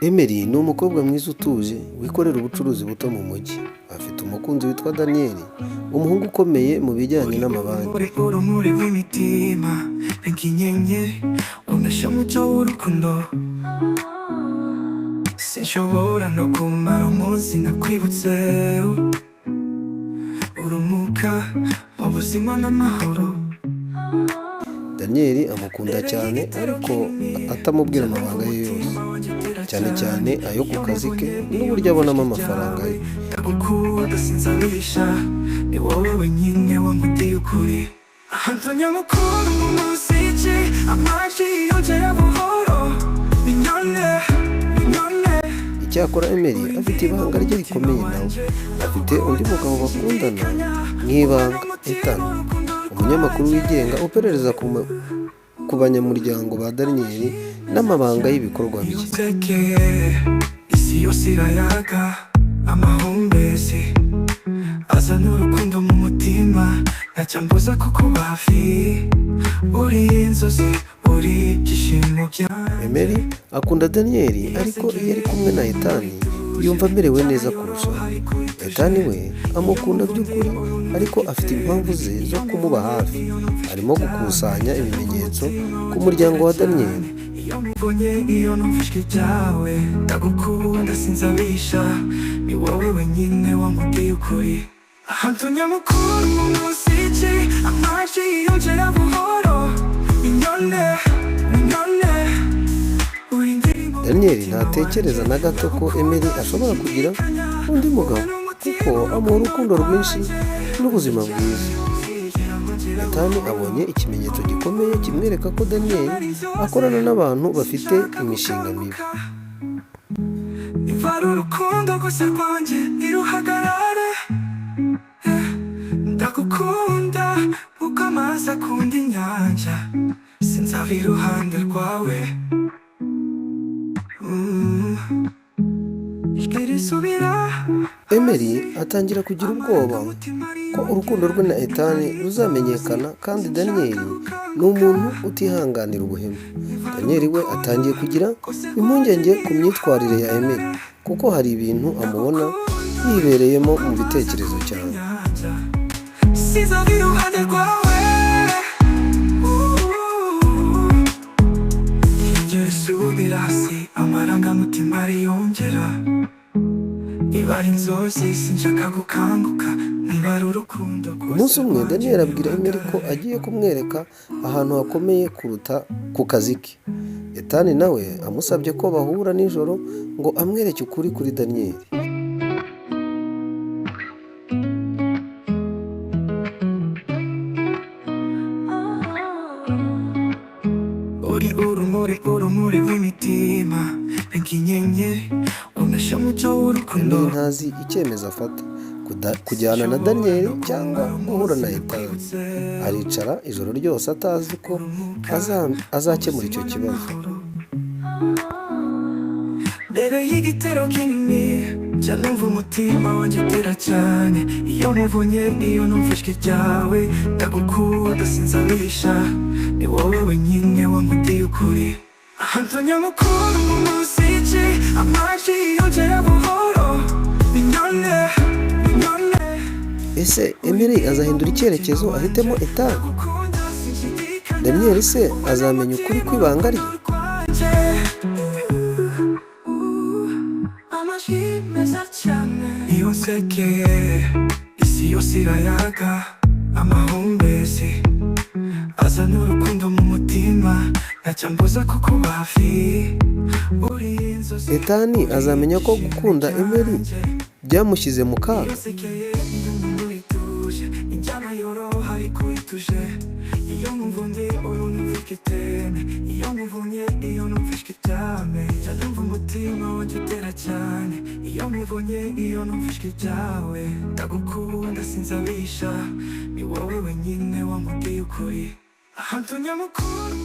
Emery ni umukobwa mwiza utuje wikorera ubucuruzi buto mu mujyi. Afite umukunzi witwa Daniel, umuhungu ukomeye mu bijyanye n'amabanki. urumuri rw'imitima nk'inyenyeri unesha umucyo w'urukundo. Sinshobora no kumara umunsi nakwibutse. Urumuka mu buzima n'amahoro. Daniel amukunda cyane ariko atamubwira amabanga ye yose, cyane cyane ayo ku kazi ke n'uburyo abonamo amafaranga ye. Ndagukunda sinzabisha, ni wowe wenyine wankundeye ukuri. Ahantu nyamukuru mu muziki, amajwi yongera buhoro. Mignonne, mignonne. Icyakora Emery afite ibanga rye rikomeye nawe. Afite undi mugabo bakundana nk'ibanga, Ethan, umunyamakuru wigenga uperereza ku banyamuryango ba Daniel n'amabanga y'ibikorwa bye. Isi yose irayaga amahumbezi, azana urukundo mu mutima, ntacyambuza kukuba hafi. Uri inzozi, uri ibyishimo byanjye. Emery akunda Daniel ariko iyo ari kumwe na Ethan yumva amerewe neza kurushaho. Ethan we amukunda by'ukuri ariko afite impamvu ze zo kumuba hafi. Arimo gukusanya ibimenyetso ku muryango wa Daniel. Iyo mubonye, iyo numva ijwi ryawe, ndagukunda sinzabisha, ni wowe wenyine wankundeye ukuri. Ahantu nyamukuru mu muziki, amajwi yongera buhoro. Mignonne, mignonne. Daniel ntatekereza na gato ko Emery ashobora kugira undi mugabo kuko amuha urukundo rwinshi n'ubuzima bwiza. Ethan abonye ikimenyetso gikomeye kimwereka ko Daniel akorana n'abantu bafite imishinga mibi. Niba ari urukundo gusa rwanjye ntiruhagarare. Ndagukunda uko amazi akunda inyanja, sinzava iruhande rwawe. Emery atangira kugira ubwoba ko urukundo rwe na Ethan ruzamenyekana kandi Daniel ni umuntu utihanganira ubuhemu. Daniel we atangiye kugira impungenge ku myitwarire ya Emery kuko hari ibintu amubona yibereyemo mu bitekerezo cyane. Sinzava iruhande rwawe. Subira hasi, amarangamutima ariyongera. Niba ari inzozi sinshaka gukanguka, niba ari urukundo. Umunsi umwe Daniel abwira Emery ko agiye kumwereka ahantu hakomeye kuruta ku kazi ke. Ethan nawe amusabye ko bahura nijoro ngo amwereke ukuri kuri Daniel. urumuri rw'imitima nk'inyenyeri unesha umucyo w'urukundo. Emery ntazi icyemezo afata, kujyana na Daniel cyangwa guhura na Ethan. Aricara ijoro ryose atazi ko azakemura icyo kibazo. Mbere y'igitero kinini njya numva umutima wanjye utera cyane. Iyo mubonye, iyo numva ijwi ryawe, ndagukunda sinzabisha, ni wowe wenyine wankundeye ukuri. Ahantu nyamukuru mu muziki, amajwi yongera buhoro. Mignonne, mignonne. Ese Emery azahindura icyerekezo ahitemo Ethan? Daniel se azamenya ukuri kw'ibanga rye? Iyo nsekeye, isi yose irayaga amahumbezi, azana urukundo mu mutima, ntacyambuza kukuba hafi. Uri inzozi. Ethan azamenya ko gukunda Emery byamushyize mu kaga. Injyana yoroha ariko ituje. Iyo muvunye, iyo numva ijwi iteme. Iyo muvunye, iyo numva ijwi ryame. Njya numva umutima wanjye utera cyane. Iyo muvunye, iyo numva ijwi ryawe, ndagukunda sinzabisha, ni wowe wenyine wankundeye ukuri. Ahantu nyamukuru.